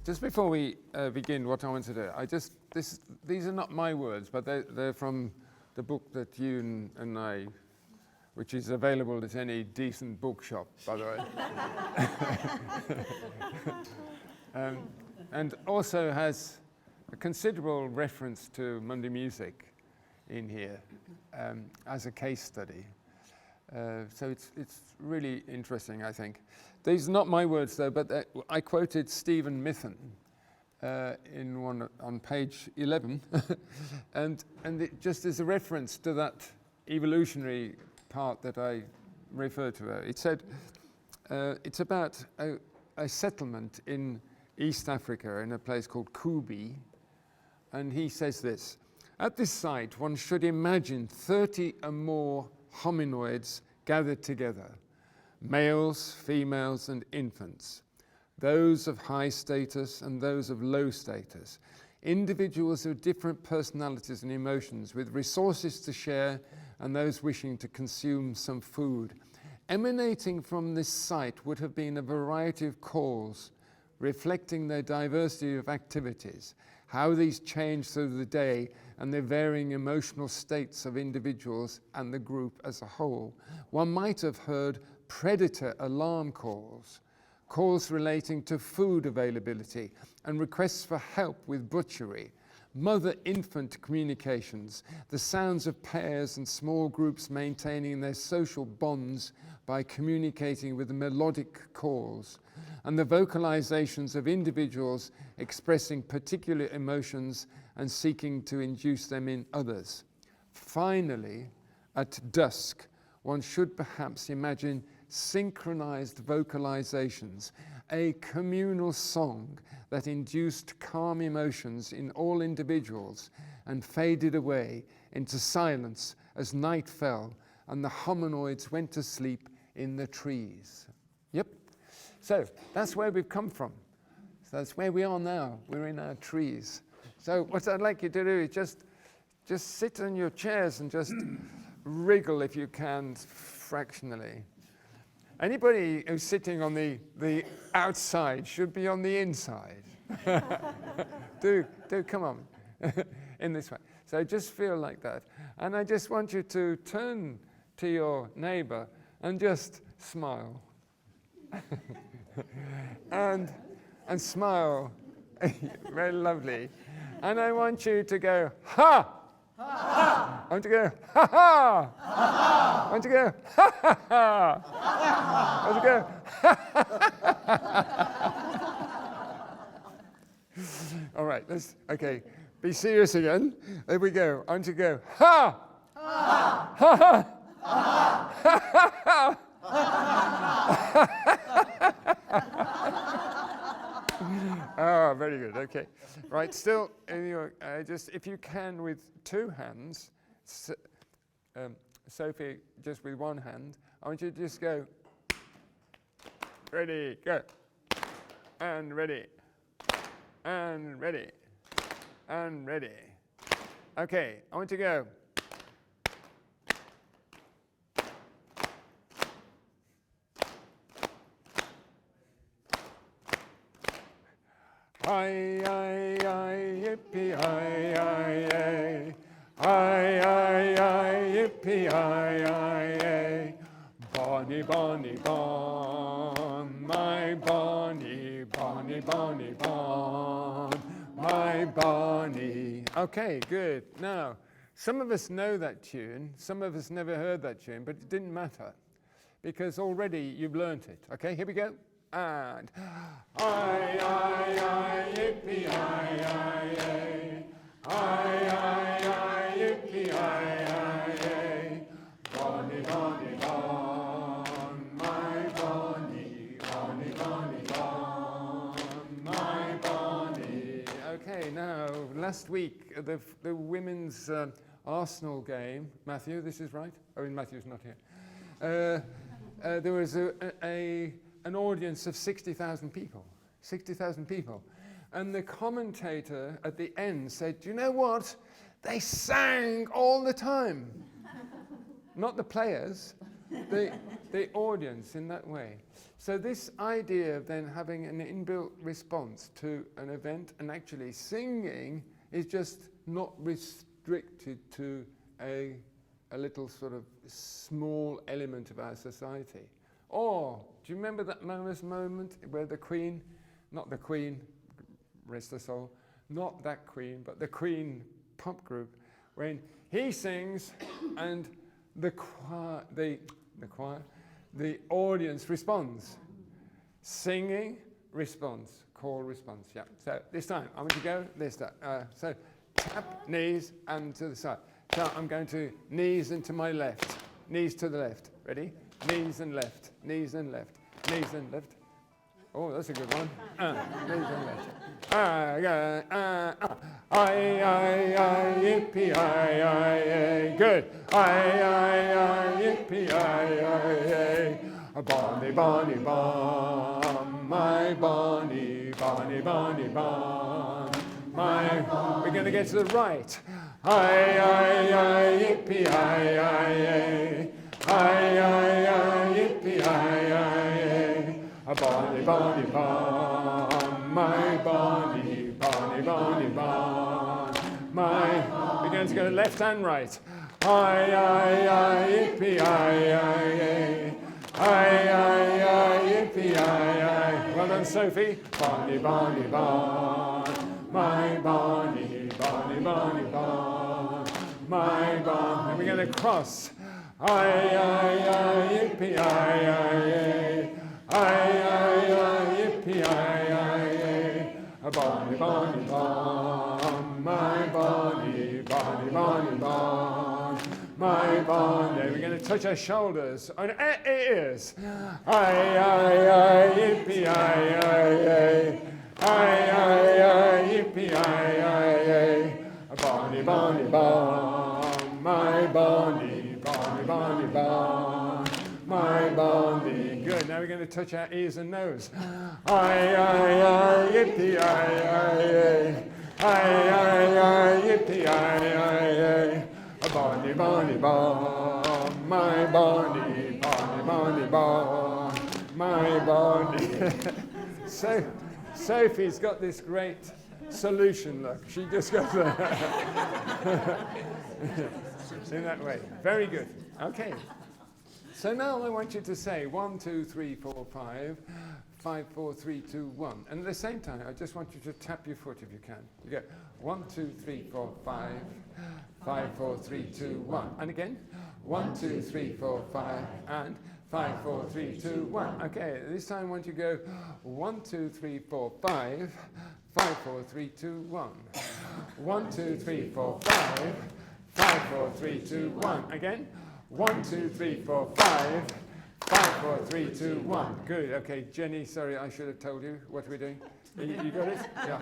Just before we begin what I want to do, these are not my words, but they're from the book that you and I, which is available at any decent bookshop, by the way. And also has a considerable reference to Monday music in here as a case study. So it's really interesting, I think. These are not my words, though, but I quoted Stephen Mithen in one on page 11, and it just is a reference to that evolutionary part that I referred to. It said it's about a settlement in East Africa in a place called Kubi, and he says this: at this site, one should imagine 30 or more hominoids gathered together, males, females, and infants, those of high status and those of low status, individuals with different personalities and emotions, with resources to share and those wishing to consume some food. Emanating from this site would have been a variety of calls, reflecting their diversity of activities, how these change through the day and the varying emotional states of individuals and the group as a whole. One might have heard predator alarm calls, calls relating to food availability and requests for help with butchery, mother-infant communications, the sounds of pairs and small groups maintaining their social bonds by communicating with melodic calls, and the vocalizations of individuals expressing particular emotions and seeking to induce them in others. Finally, at dusk, one should perhaps imagine synchronized vocalizations, a communal song that induced calm emotions in all individuals and faded away into silence as night fell and the hominoids went to sleep in the trees. Yep. So that's where we've come from. So that's where we are now. We're in our trees. So what I'd like you to do is just sit in your chairs and just wriggle if you can fractionally. Anybody who's sitting on the outside should be on the inside. do come on in this way. So just feel like that. And I just want you to turn to your neighbor and just smile. and smile. Very lovely. And I want you to go, ha! Ha! I want to go, ha ha! Ha! I want to go, ha ha ha! I want to go, ha ha ha! All right, okay. Be serious again. There we go. I want to go, ha! Ha! Ha ha! Ha ha ha! Oh, very good. Okay. Right. Still, just if you can, with two hands, Sophie, just with one hand. I want you to just go. Ready, go. And ready. And ready. And ready. Okay. I want you to go. Aye, aye, aye, yippee, aye, aye, aye. Aye, aye, aye, yippee, aye, aye, aye. Bonnie, bonnie, bon, my bonnie, bonnie, bonnie, bon, my bonnie. Okay, good. Now, some of us know that tune, some of us never heard that tune, but it didn't matter because already you've learnt it. Okay, here we go. And aye, aye, aye, yippee, aye, aye, aye. Aye, aye, aye, yippee, aye, aye, aye. Bonnie, bonnie, bon, my bonnie, bonnie, bonnie, bon, my bonnie. Okay, now, last week, the women's Arsenal game, Matthew, this is right? Oh, Matthew's not here. There was an audience of 60,000 people, 60,000 people. And the commentator at the end said, do you know what? They sang all the time. Not the players, the audience in that way. So this idea of then having an inbuilt response to an event, and actually singing is just not restricted to a little sort of small element of our society. Or, do you remember that moment where the Queen, not the Queen, rest her soul, not that Queen, but the Queen pop group, when he sings and the audience responds. Singing, response, call, response. Yeah. So this time, I'm going to go this time. So tap, knees, and to the side. So I'm going to knees and to my left. Knees to the left. Ready? Knees and left. Knees and left. Knees and left. Oh, that's a good one. Knees and left. Yippee, good. Yippee, bonnie, bonnie, bon, my bonnie, bonnie, bonnie, bon, my. We're going to get to the right. Yippee, yippee, bonnie, bonnie, bon, my bonnie, bonnie, bonnie, bon, my. We're going to go left and right. Yippee, yippee, well done, Sophie. Bonnie, bonnie, bon, my bonnie, bonnie, bonnie, bon, my bon. And we're going to cross. Yippee, yippee, bonnie, bonnie, bon, my bonnie, bonnie, bonnie, bon, my bonnie. We're going to touch our shoulders on our ears. Yippee, yippee, bonnie, bonnie, bon, my bonnie, bonnie, bonnie, bon, my bonnie. Good. Now we're going to touch our ears and nose. Yippee, yippee, bonnie, bonnie, bon, my bonnie, bonnie, bonnie, bon, my bonnie. So Sophie's got this great solution. Look, she just goes in that way. Very good. Okay. So now I want you to say 1, 2, 3, 4, 5, 5, 4, 3, 2, 1. And at the same time, I just want you to tap your foot if you can. You go 1, 2, 3, 4, 5, 5, 4, 3, 2, 1. And again, 1, 2, 3, 4, 5, and 5, 4, 3, 2, 1. Okay, this time I want you to go 1, 2, 3, 4, 5, 5, 4, 3, 2, 1. 1, 2, 3, 4, 5, 5, 4, 3, 2, 1. Again. 1, 2, 3, 4, 5, 5, 4, 3, 2, 1. Good. Okay, Jenny, sorry, I should have told you what we're doing. You got it? Yeah.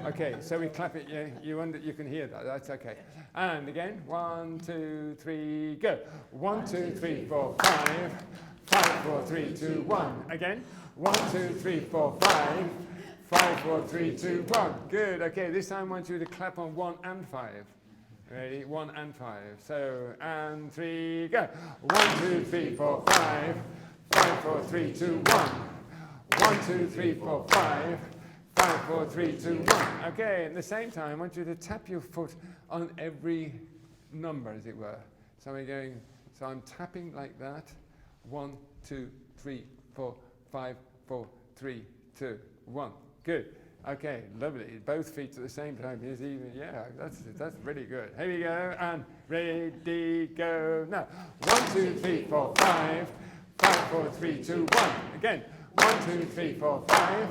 Okay, so we clap it. Yeah, you can hear that. That's okay. And again, 1, 2, 3, go. 1, 2, 3, 4, 5, 5, 4, 3, 2, 1. Again. 1, 2, 3, 4, 5, 5, 4, 3, 2, 1. Good. Okay, this time I want you to clap on 1 and 5. Ready? 1 and 5. So, and 3, go. 1, 2, 3, 4, 5, 5, 4, 3, 2, 1. 1, 2, 3, 4, 5, 5, 4, 3, 2, 1. Okay, at the same time, I want you to tap your foot on every number, as it were. So I'm tapping like that. 1, 2, 3, 4, 5, 4, 3, 2, 1. Good. Okay, lovely. Both feet at the same time is even. Yeah, that's really good. Here we go, and ready, go. Now, 1, 2, 3, 4, 5, 5, 4, 3, 2, 1. Again, 1, 2, 3, 4, 5,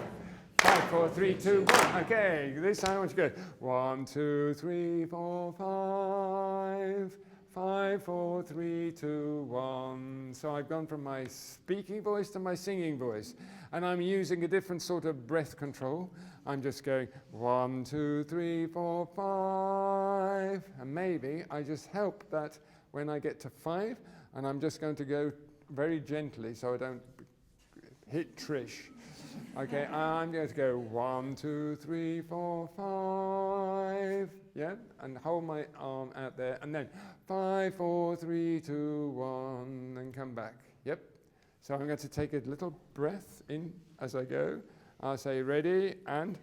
5, 4, 3, 2, 1. Okay, this time I want you to go 1, 2, 3, 4, 5, 5, 4, 3, 2, 1. So I've gone from my speaking voice to my singing voice, and I'm using a different sort of breath control. I'm just going 1, 2, 3, 4, 5, and maybe I just help that when I get to 5, and I'm just going to go very gently so I don't hit Trish. Okay, I'm going to go 1, 2, 3, 4, 5. Yeah, and hold my arm out there, and then 5, 4, 3, 2, 1, and come back. Yep. So I'm going to take a little breath in as I go. I'll say ready, and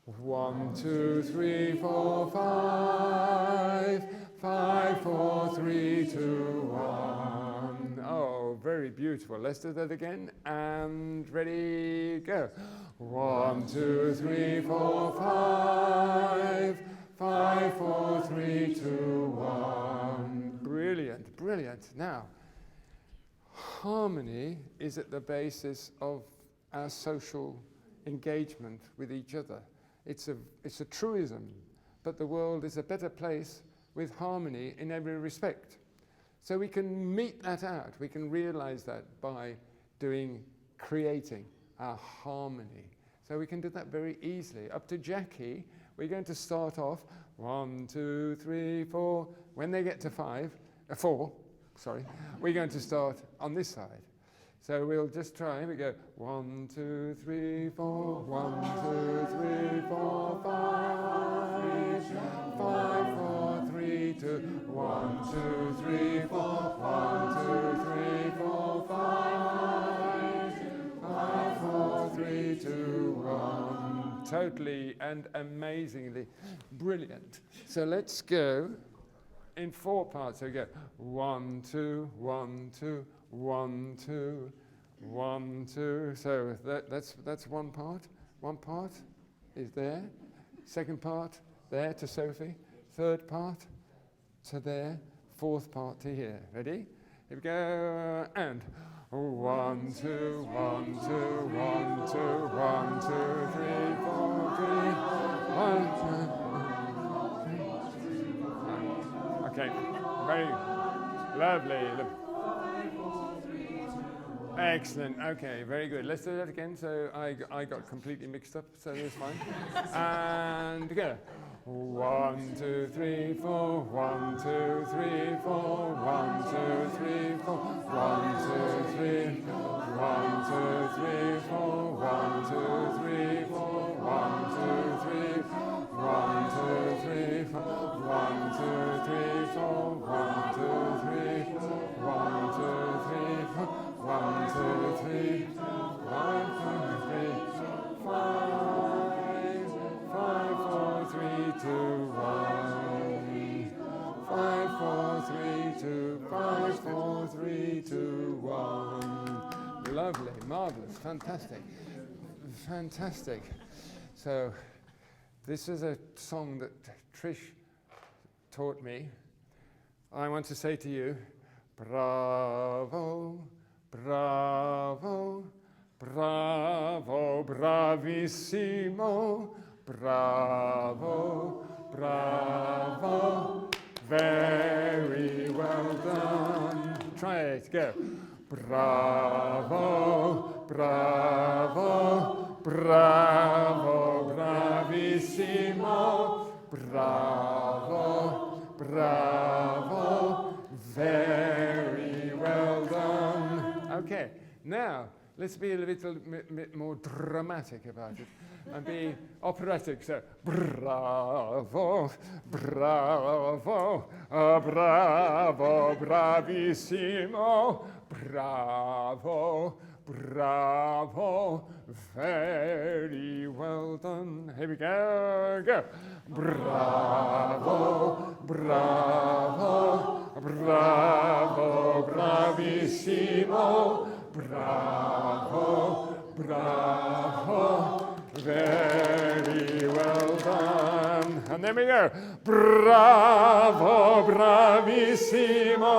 1, 2, 3, 4, 5. 5, 4, 3, 2, 1. Oh, very beautiful. Let's do that again. And ready, go. 1, 2, 3, 4, 5. 5, 4, 3, 2, 1. Brilliant, brilliant. Now, harmony is at the basis of our social engagement with each other. It's a truism, but the world is a better place with harmony in every respect. So we can meet that out, we can realize that by creating our harmony. So we can do that very easily. Up to Jackie, we're going to start off 1, 2, 3, 4. When they get to 4, we're going to start on this side. So we'll just try, we go 1, 2, 3, 4, 1, 2, 3, 4, 5, 5, 4, 3, 2, 1, 2, 3, 4, 1, 2, 3, 4, 5, 5, 4, 3, 2, 1. Totally and amazingly brilliant. So let's go in 4 parts. So we go 1, 2, 1, 2, 1, 2, 1, 2. So that's one part. One part is there. Second part there to Sophie. Third part to there. Fourth part to here. Ready? Here we go. And 1, 2, 1, 2, 1, 2, 1, 2, 3, 4, 3, 1, 2. Okay. Very lovely. Excellent. Okay, very good. Let's do that again. So I got completely mixed up, so that's fine. And go. 1, 2, 3, 4. 1, 2, 3, 4. 1, 2, 3, 4. 1, 2, 3. 1, 2, 3, 4. 1, 2, 3, 4. 1, 2, 3. 1, 2, 3, 4. 1, 2, 3, 4. 1, 2, 3, 4. 1, 2, 3, 4. 1, 2, 3, 1, 2, 3, 5, 5, 4, 3, 2, 1. 5, 4, 3, 2, 5, 4, 3, 2, 1. Lovely, marvelous, fantastic, fantastic. So this is a song that Trish taught me. I want to say to you, bravo. Bravo, bravo, bravissimo, bravo, bravo, very well done. Try it, go. Bravo, bravo, bravo, bravissimo, bravo, bravo, very well done. Okay, now let's be a little bit more dramatic about it and be operatic. So, bravo, bravo, bravo, bravissimo, bravo, bravo, very well done. Here we go, go. Bravo, bravo, bravo, bravissimo, bravo, bravo, very well done. And then we go. Bravo, bravissimo,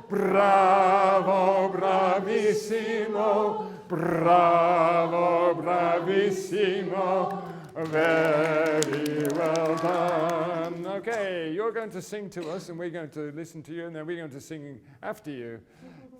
bravo, bravissimo, bravo, bravissimo, very well done. Okay, you're going to sing to us and we're going to listen to you and then we're going to sing after you.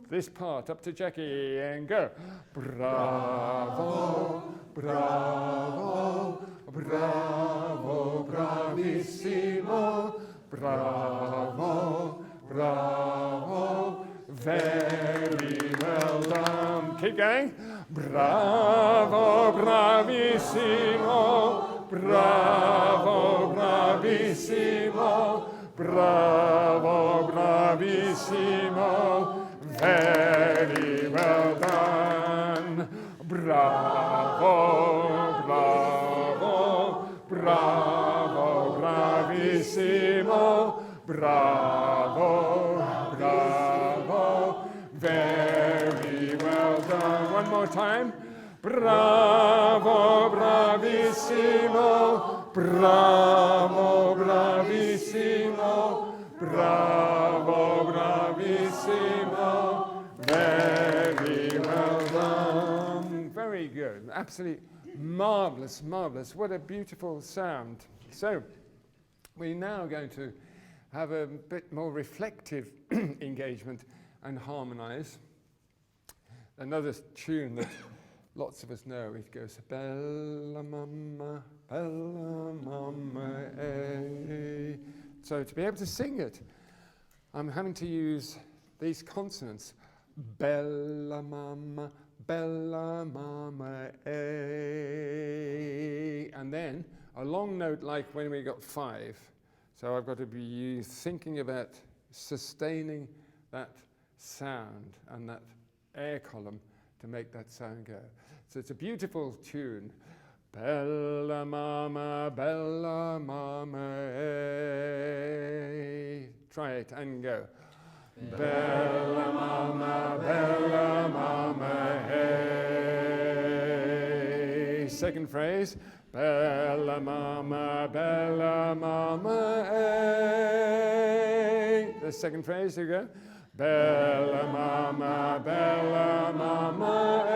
This part, up to Jackie, and go. Bravo, bravo, bravo, bravissimo, bravo, bravo, very well done. Keep going. Bravo, bravissimo, bravo, bravissimo, bravo, bravissimo, very well done. Bravo, bravo, bravo, bravissimo, bravo, bravo, very well done. One more time. Bravo, bravissimo, bravo, bravissimo, bravo, bravissimo, very well done. Very good. Absolutely marvelous, marvelous. What a beautiful sound. So, we're now going to have a bit more reflective engagement and harmonize. Another tune that lots of us know, it goes bella mama, eh. So to be able to sing it, I'm having to use these consonants. Bella mama, eh. And then a long note like when we got 5. So I've got to be thinking about sustaining that sound and that air column to make that sound go. So it's a beautiful tune. Bella mama, eh. Try it and go. Bella mama, eh. Second phrase. Bella mama, eh. The second phrase, here we go. Bella mama, eh.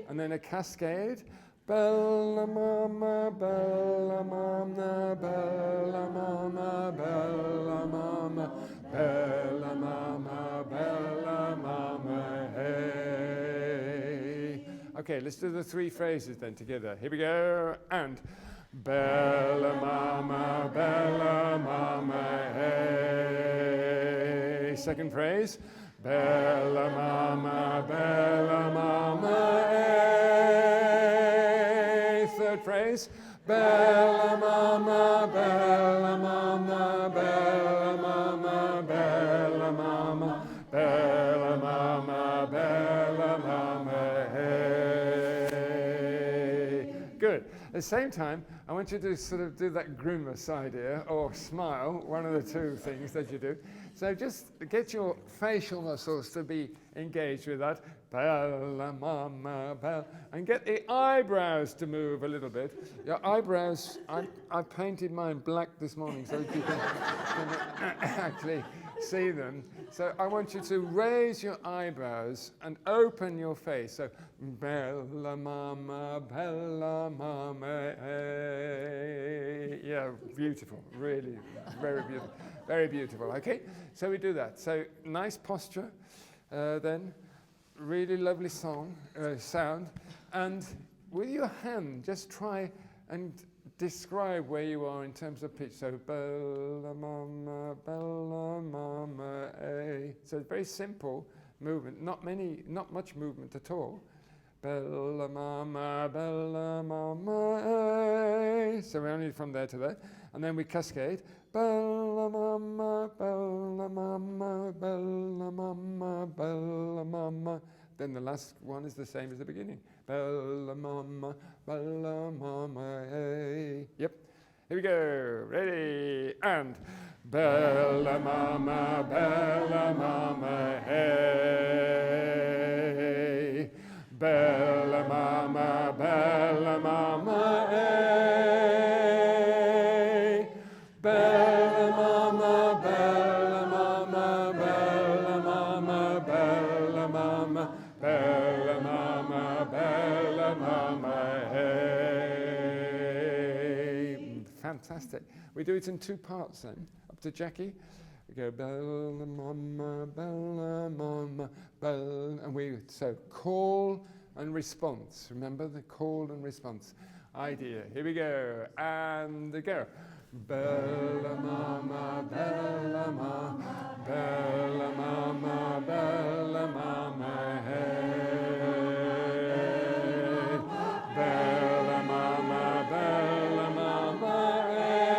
And then a cascade. Bella mama, bella mama, bella mama, bella mama, bella mama, bella mama, hey. Okay, let's do the 3 phrases then together. Here we go. And bella mama, hey. Second phrase. Bella mama, hey. Third phrase. Bella mama, bella mama, bella mama, bella mama, bella mama, bella mama, hey. Good. At the same time, I want you to sort of do that grimace idea, or smile, one of the 2 things that you do. So just get your facial muscles to be engaged with that. Bella mama, bella. And get the eyebrows to move a little bit. Your eyebrows, I painted mine black this morning so you can actually see them. So I want you to raise your eyebrows and open your face. So, bella mama, hey. Yeah, beautiful, really, very beautiful, very beautiful. Okay, so we do that. So nice posture, then really lovely sound, and with your hand, just try and describe where you are in terms of pitch. So bella mama, eh. So it's very simple movement, not much movement at all. Bella mama, eh. So we're only from there to there, and then we cascade. Bella mama, bella mama, bella mama, bella mama. Then the last one is the same as the beginning. Bella mama, hey. Yep. Here we go. Ready? And bella mama, hey. Bella mama, hey. Bella mama, bella mama, bella mama, bella mama, bella mama, bella mama, hey. Fantastic. We do it in 2 parts then. Up to Jackie. We go bella mama, bella, and so call and response. Remember the call and response idea. Here we go. And go. Bella mama, bella mama, bella mama, bella mama, hey. Bella mama, bella mama, hey.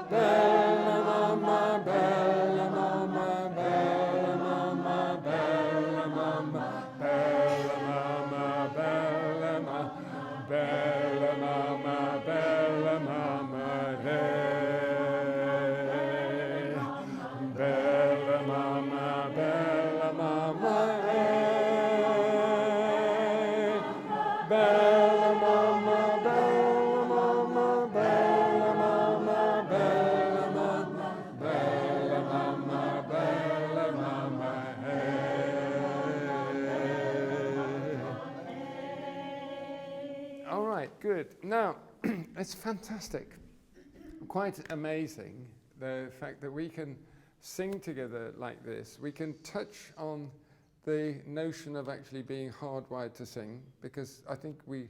Bella mama, bella mama, bella mama, bella mama, bella mama, bella mama, bella mama, bella mama, hey. Bella mama, bella mama, hey. Bella mama, bella mama, bella mama, bella mama, bella mama, bella mama, hey. All right, good. Now, it's fantastic. Quite amazing, the fact that we can sing together like this. We can touch on the notion of actually being hardwired to sing, because I think we're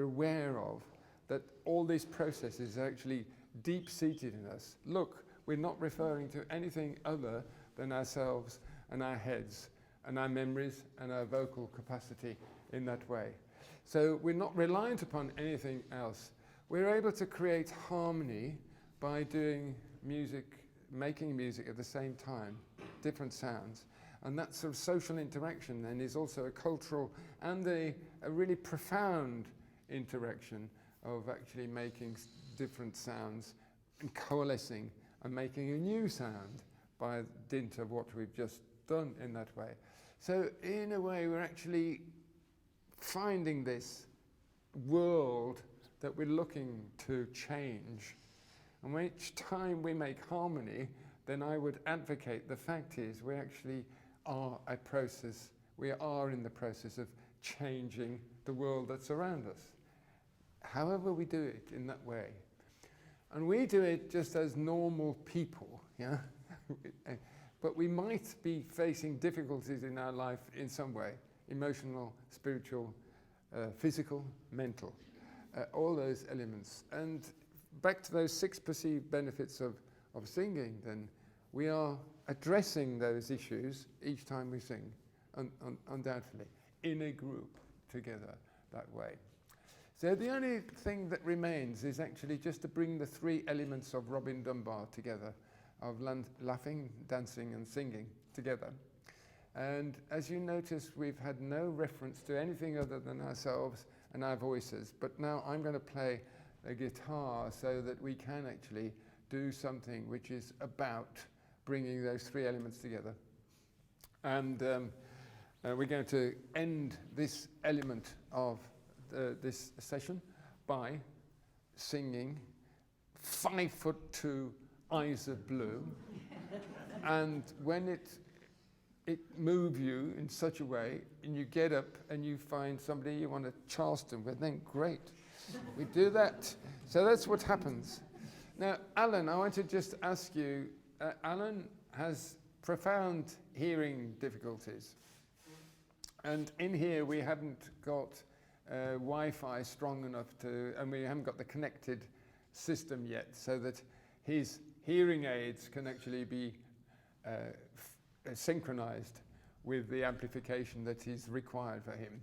aware of that all these processes are actually deep-seated in us. Look, we're not referring to anything other than ourselves and our heads and our memories and our vocal capacity in that way. So we're not reliant upon anything else. We're able to create harmony by doing music, making music at the same time, different sounds. And that sort of social interaction then is also a cultural and a really profound interaction of actually making different sounds and coalescing and making a new sound by dint of what we've just done in that way. So in a way, we're actually finding this world that we're looking to change. And each time we make harmony, then I would advocate the fact is we actually are a process, we are in the process of changing the world that's around us. However we do it in that way. And we do it just as normal people, yeah? But we might be facing difficulties in our life in some way, emotional, spiritual, physical, mental, all those elements. And back to those 6 perceived benefits of singing, then we are addressing those issues each time we sing, undoubtedly, in a group together that way. So the only thing that remains is actually just to bring the 3 elements of Robin Dunbar together, of laughing, dancing and singing together. And as you notice, we've had no reference to anything other than ourselves and our voices, but now I'm going to play a guitar so that we can actually do something which is about bringing those 3 elements together. And we're going to end this element of this session by singing 5'2", Eyes of Blue. And when it moves you in such a way, and you get up and you find somebody you want to Charleston with, then great. We do that. So that's what happens. Now, Alan, I want to just ask you, Alan has profound hearing difficulties. And in here, we haven't got Wi-Fi strong enough to, and we haven't got the connected system yet, so that his hearing aids can actually be synchronized with the amplification that is required for him.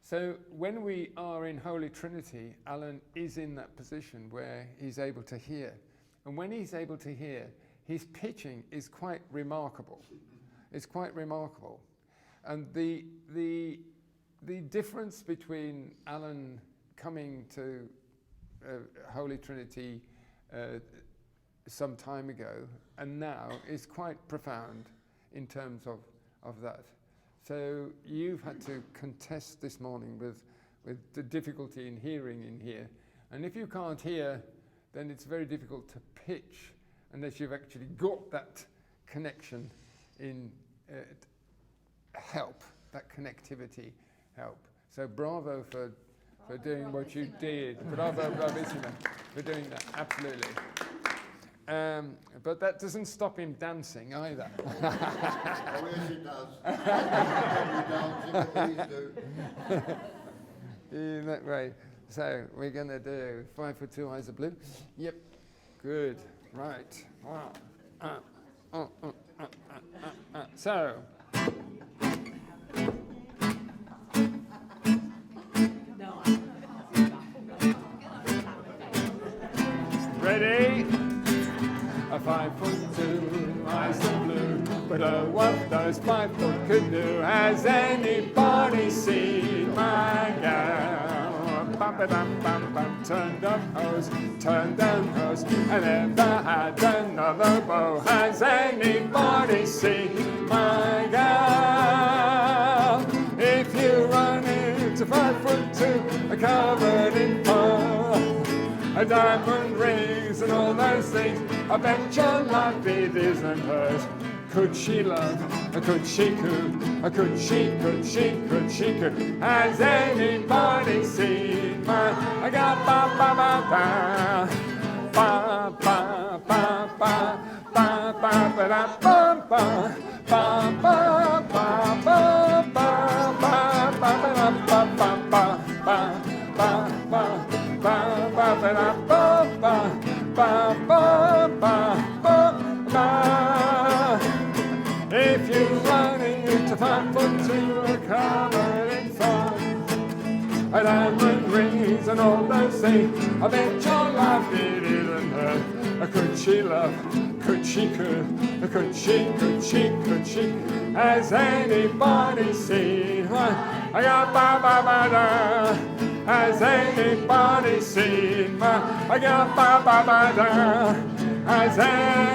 So when we are in Holy Trinity, Alan is in that position where he's able to hear. And when he's able to hear, his pitching is quite remarkable. It's quite remarkable. And the difference between Alan coming to Holy Trinity some time ago and now is quite profound in terms of that. So you've had to contest this morning with the difficulty in hearing in here. And if you can't hear, then it's very difficult to pitch unless you've actually got that connection in help, that connectivity help. So bravo for doing what you did. Bravo, bravissimo, for doing that, absolutely. But that doesn't stop him dancing either. I wish it does. Dancing, please do. In that way. So we're going to do 5 for 2 eyes of blue. Yep. Good. Right. So. Ready? A 5 foot 2 eyes of blue. But what those 5 foot could do? Has anybody seen my gal? Bum-ba-dum-bum-bum, turned up hose, turned down hose, and never had another beau. Has anybody seen my gal? If you run into 5 foot 2, covered in fur, diamond rings and all those things, I bet your life it isn't hers. Could she love? Could she could she could? Has anybody seen my? I got ba ba ba ba ba ba ba ba ba ba ba da ba ba ba ba ba ba ba ba ba ba ba ba. If you're running into 5 foot 2, covered in fun, diamond rings and all those things, I bet your life it isn't her. Could she love? Could she could she? Has anybody seen her? I got ba ba ba da. Has anybody seen my? I got ba ba ba da. Has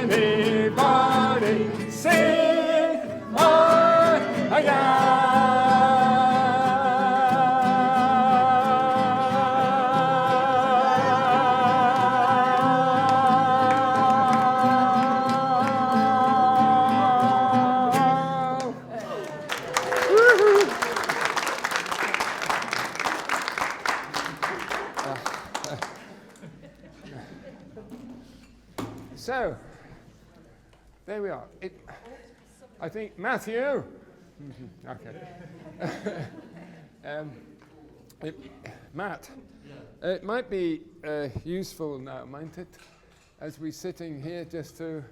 anybody seen my? I got. So, there we are. I think, Matthew. Okay. Matt, it might be useful now, mightn't it, as we're sitting here, just to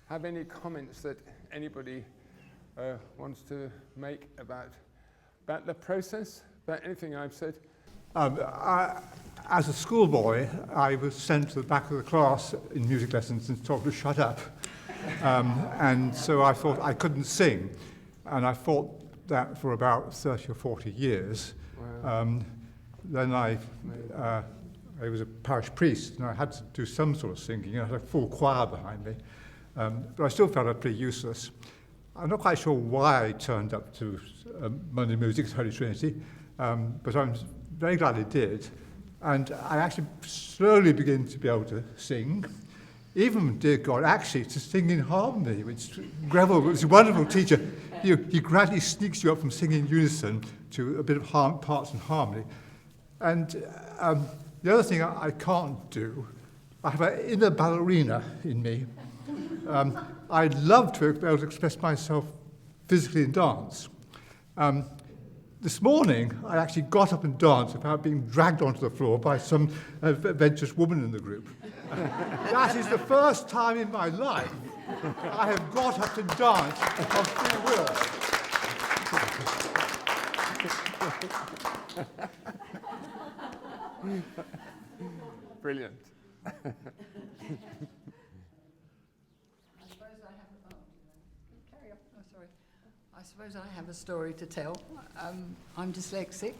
have any comments that anybody wants to make about the process, about anything I've said. As a schoolboy, I was sent to the back of the class in music lessons and told to shut up. And so I thought I couldn't sing. And I thought that for about 30 or 40 years. Wow. Then I was a parish priest, and I had to do some sort of singing. I had a full choir behind me. But I still felt it pretty useless. I'm not quite sure why I turned up to Monday Music at Holy Trinity, but I'm very glad I did. And I actually slowly begin to be able to sing, even, dear God, actually to sing in harmony, which Greville was a wonderful teacher. He gradually sneaks you up from singing in unison to a bit of parts in harmony. And the other thing I can't do, I have an inner ballerina in me. I'd love to be able to express myself physically in dance. This morning, I actually got up and danced without being dragged onto the floor by some adventurous woman in the group. That is the first time in my life I have got up to dance of free will. Brilliant. I suppose I have a story to tell. I'm dyslexic,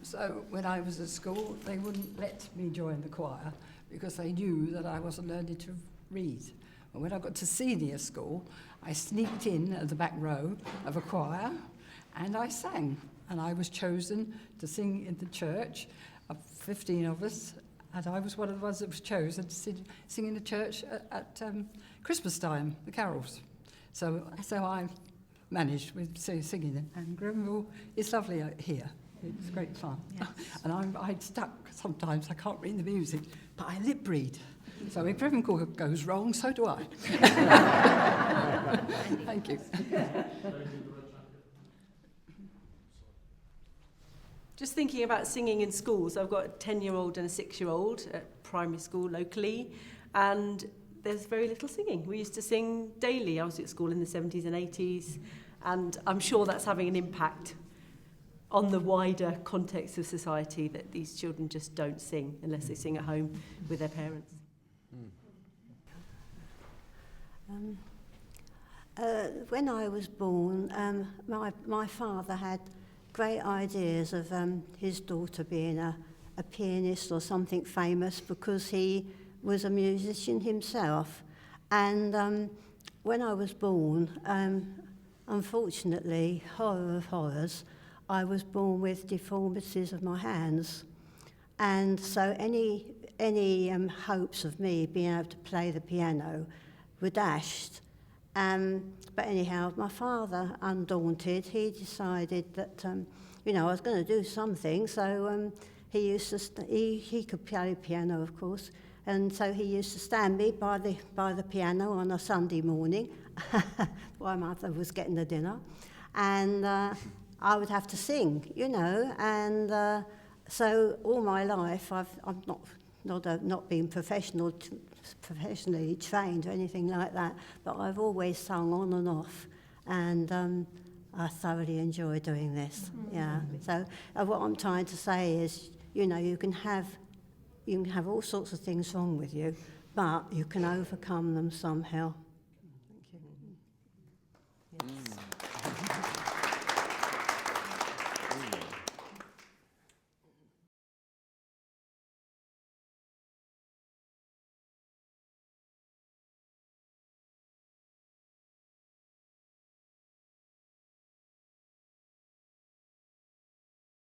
so when I was at school, they wouldn't let me join the choir because they knew that I wasn't learning to read. But when I got to senior school, I sneaked in at the back row of a choir and I sang. And I was chosen to sing in the church, 15 of us, and I was one of the ones that was chosen to sing in the church at Christmas time, the carols. So I managed with singing it, and Grenville is lovely here. It's great fun. Yes. And I'm stuck sometimes. I can't read the music, but I lip read. So if Grenville goes wrong, so do I. Thank you. Just thinking about singing in schools, I've got a 10-year-old and a 6-year-old at primary school locally, and there's very little singing. We used to sing daily. I was at school in the 70s and 80s, and I'm sure that's having an impact on the wider context of society, that these children just don't sing unless they sing at home with their parents. When I was born, my father had great ideas of his daughter being a pianist or something famous, because he was a musician himself. And when I was born, unfortunately, horror of horrors, I was born with deformities of my hands. And so any hopes of me being able to play the piano were dashed. But anyhow, my father, undaunted, he decided that, I was going to do something. So he used to, he could play piano, of course, and so he used to stand me by the piano on a Sunday morning while Mother was getting the dinner, and I would have to sing, and so all my life I've not been professionally trained or anything like that, but I've always sung on and off, and I thoroughly enjoy doing this. Yeah. So what I'm trying to say is, you can have all sorts of things wrong with you, but you can overcome them somehow.